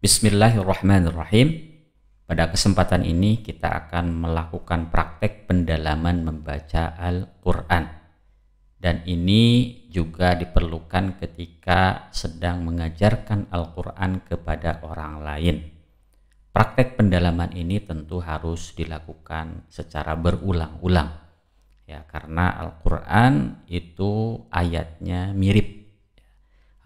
Bismillahirrahmanirrahim. Pada kesempatan ini kita akan melakukan praktek pendalaman membaca Al-Quran. Dan ini juga diperlukan ketika sedang mengajarkan Al-Quran kepada orang lain. Praktek pendalaman ini tentu harus dilakukan secara berulang-ulang. Ya, karena Al-Quran itu ayatnya mirip.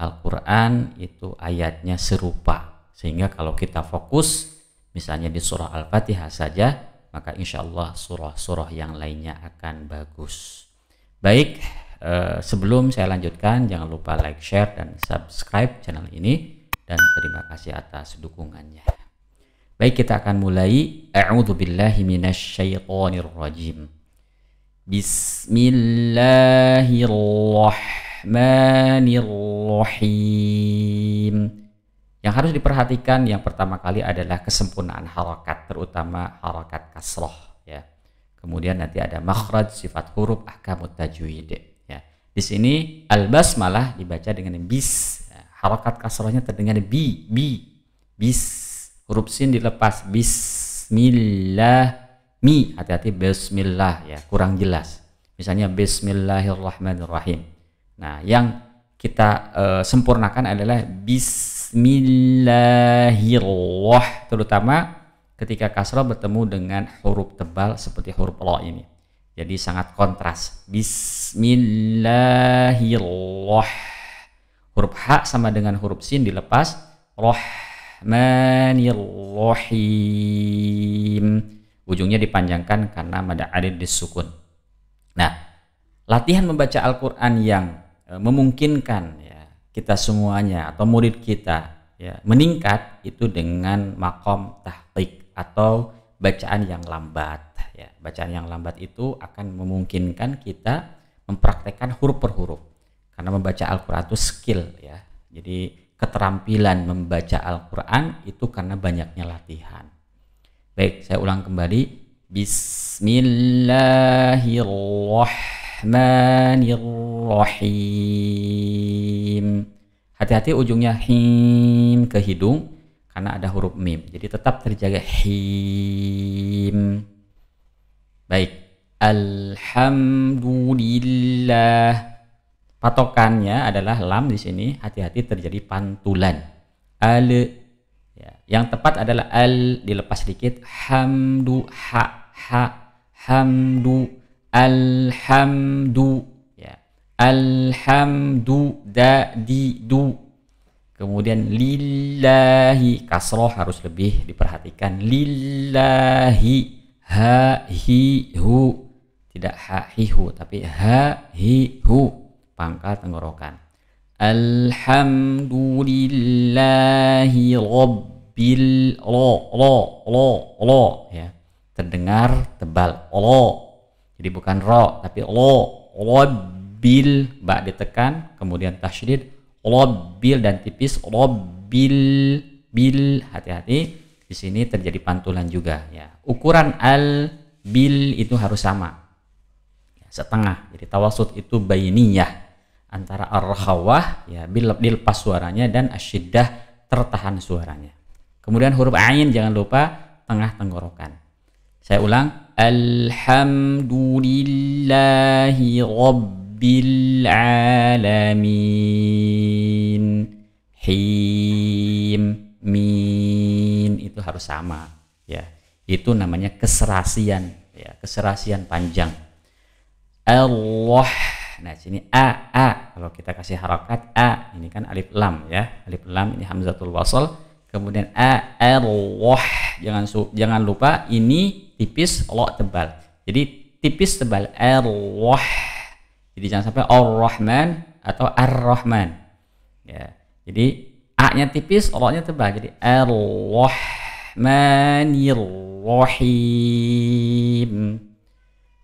Al-Quran itu ayatnya serupa. Sehingga kalau kita fokus misalnya di surah Al-Fatihah saja, maka insya Allah surah-surah yang lainnya akan bagus. Baik, sebelum saya lanjutkan, jangan lupa like, share, dan subscribe channel ini. Dan terima kasih atas dukungannya. Baik, kita akan mulai. A'udzubillahi minasyaitonirrajim. Bismillahirrahmanirrahim. Yang harus diperhatikan yang pertama kali adalah kesempurnaan harakat, terutama harakat kasroh. Ya. Kemudian nanti ada makhraj, sifat huruf, ahkamut tajwid. Ya. Di sini al-basmalah dibaca dengan bis. Ya. Harakat kasrohnya terdengar bi, bis. Huruf sin dilepas, bismillah, mi. Hati-hati bismillah, ya kurang jelas. Misalnya bismillahirrahmanirrahim. Nah, yang kita sempurnakan adalah bismillahirrahmanirrahim, terutama ketika kasrah bertemu dengan huruf tebal seperti huruf lo ini. Jadi sangat kontras. Bismillahirrahmanirrahim. Huruf ha sama dengan huruf sin dilepas. Rahmanirrahim. Ujungnya dipanjangkan karena mad arid disukun. Nah, latihan membaca Al-Quran yang memungkinkan ya kita semuanya atau murid kita ya meningkat itu dengan makom tahqiq atau bacaan yang lambat ya. Bacaan yang lambat itu akan memungkinkan kita mempraktekkan huruf per huruf, karena membaca Al-Quran itu skill ya. Jadi keterampilan membaca Al-Quran itu karena banyaknya latihan. Baik, saya ulang kembali. Bismillahirrahmanirrahim. Hati-hati ujungnya him ke hidung karena ada huruf mim. Jadi tetap terjaga him. Baik. Alhamdulillah. Patokannya adalah lam di sini. Hati-hati terjadi pantulan. Al. Ya. Yang tepat adalah al dilepas sedikit. Hamdu ha hamdu. Alhamdu ya. Alhamdu da di du. Kemudian lillahi kasroh harus lebih diperhatikan. Lillahi ha hi hu, tidak ha hi hu tapi ha hi hu, pangkal tenggorokan. Alhamdulillahi rabbil lo ya. Terdengar tebal lo. Jadi bukan ro tapi lo bil, ba ditekan kemudian tasydid bil dan tipis bil bil. Hati-hati di sini terjadi pantulan juga ya. Ukuran al bil itu harus sama ya, setengah. Jadi tawasud itu bainiyah antara ar-rakhawah ya bil dilepas suaranya dan asyiddah tertahan suaranya. Kemudian huruf ain jangan lupa tengah tenggorokan. Saya ulang. Alhamdulillahi rabbil alamin. Him min itu harus sama ya. Itu namanya keserasian ya, keserasian panjang. Allah. Nah, sini a kalau kita kasih harakat a, ini kan alif lam ya. Alif lam ini hamzatul wasl. Kemudian Allah. Jangan lupa ini tipis, lo tebal. Jadi tipis tebal Allah. Jadi jangan sampai ar-Rahman atau ar-Rahman. Ya. Jadi a-nya tipis, lo-nya tebal. Jadi ar-Rahmanirrahim.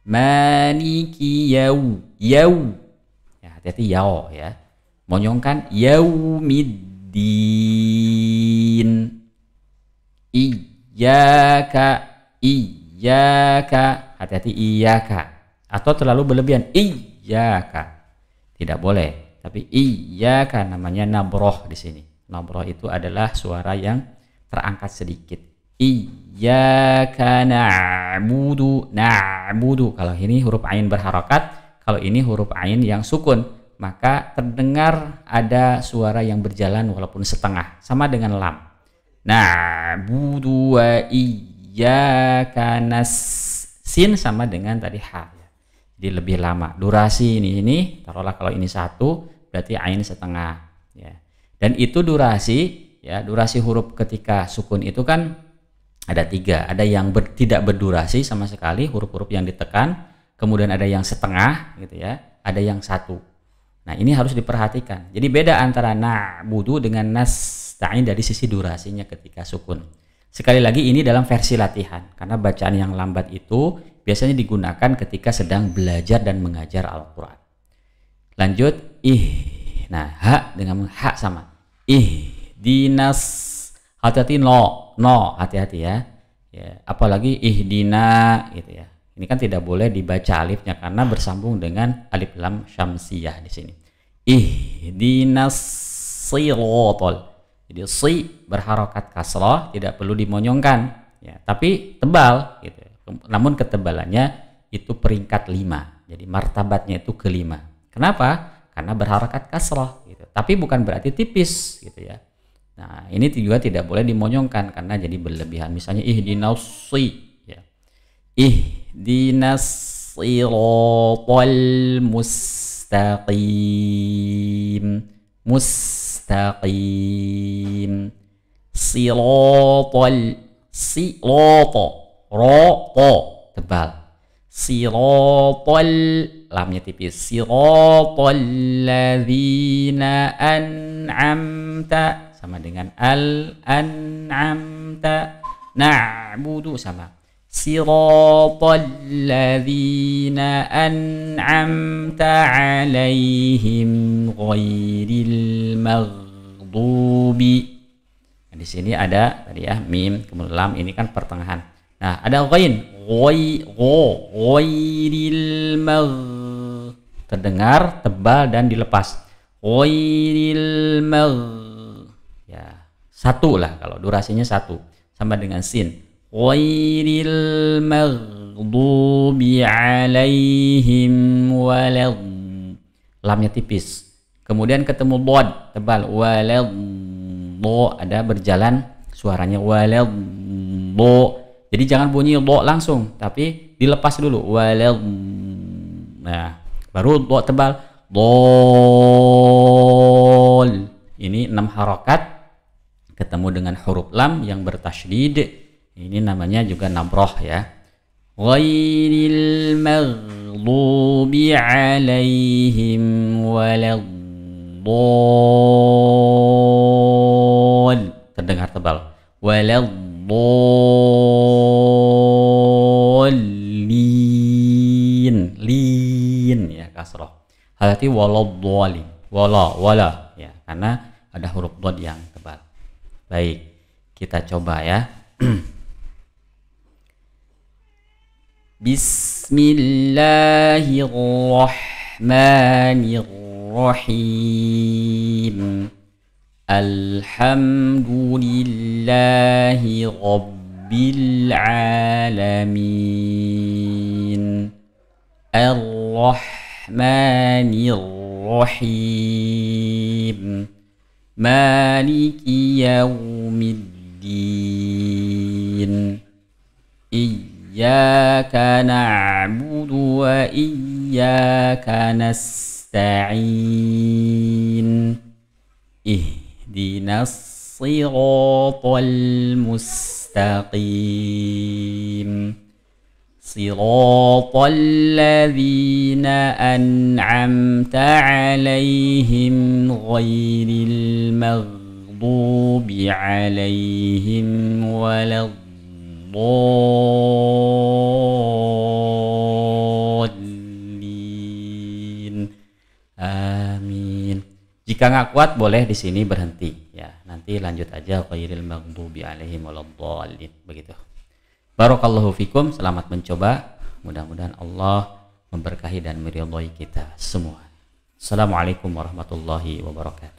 Maliki yau. Ya, hati-hati yau ya. Monyongkan yaumiddin. Iyyaka, hati-hati iyyaka, atau terlalu berlebihan iyyaka tidak boleh, tapi iyyaka namanya nabroh di sini. Nabroh itu adalah suara yang terangkat sedikit. Iyyaka na'budu, na'budu. Kalau ini huruf ain berharokat, kalau ini huruf ain yang sukun, maka terdengar ada suara yang berjalan walaupun setengah, sama dengan lam. Na'budu wa iyyaka sin sama dengan tadi ha. Jadi lebih lama. Durasi ini taruhlah kalau ini 1 berarti ain setengah ya. Dan itu durasi ya, durasi huruf ketika sukun itu kan ada 3, ada yang tidak berdurasi sama sekali huruf-huruf yang ditekan, kemudian ada yang setengah gitu ya, ada yang 1. Nah ini harus diperhatikan. Jadi beda antara na'budu dengan nasta'in dari sisi durasinya ketika sukun. Sekali lagi ini dalam versi latihan, karena bacaan yang lambat itu biasanya digunakan ketika sedang belajar dan mengajar Al-Quran. Lanjut nah ha dengan ha sama dinas. Hati-hati no hati-hati ya. Apalagi ihdina gitu ya. Ini kan tidak boleh dibaca alifnya karena bersambung dengan alif lam syamsiyah di sini. Ihdinas siratal. Jadi si berharokat kasrah, tidak perlu dimonyongkan ya, tapi tebal gitu. Namun ketebalannya itu peringkat 5. Jadi martabatnya itu ke-5. Kenapa? Karena berharokat kasrah gitu. Tapi bukan berarti tipis gitu ya. Nah, ini juga tidak boleh dimonyongkan karena jadi berlebihan. Misalnya ihdinas ya. Ihdinas siratal mustaqim. Mustaqim. Siratal roto tebal. Siratal lamnya tipis. Siratal ladzina an'amta sama dengan al-an'amta. Na'budu sama siratal ladzina an'amta 'alaihim ghairil maghdubi. Nah, di sini ada tadi ya mim kemudian lam, ini kan pertengahan. Nah, ada ghain, ghairil terdengar tebal dan dilepas. Ghairil ya, 1 lah kalau durasinya 1 sama dengan sin. Ghairil maghdubi 'alaihim walad. Lamnya tipis. Kemudian ketemu bod tebal, walad. Ada berjalan suaranya walad. Jadi jangan bunyi do langsung, tapi dilepas dulu. Walad. Nah, baru do tebal. Dol. Ini 6 harokat ketemu dengan huruf lam yang bertasydid. Ini namanya juga nabroh ya. Ghairil maghdubi 'alaihim waladdallin. Terdengar tebal. Waladdallin. Lin ya kasroh. Hati waladdallin. Wala ya, karena ada huruf dod yang tebal. Baik, kita coba ya. Bismillahirrahmanirrahim. Alhamdulillahi rabbil alamin. Ar-Rahmanir-Rahim. Maliki yaumiddin. Iyyaka na'budu wa iyyaka nasta'in. Ihdinas siratal mustaqim. Siratal ladzina an'amta 'alaihim ghairil maghdubi 'alaihim waladdallin. Amin. Jika nggak kuat boleh di sini berhenti ya. Nanti lanjut aja ghairil maghdubi 'alaihim waladdallin begitu. Barakallahu fikum, selamat mencoba. Mudah-mudahan Allah memberkahi dan meridhai kita semua. Assalamualaikum warahmatullahi wabarakatuh.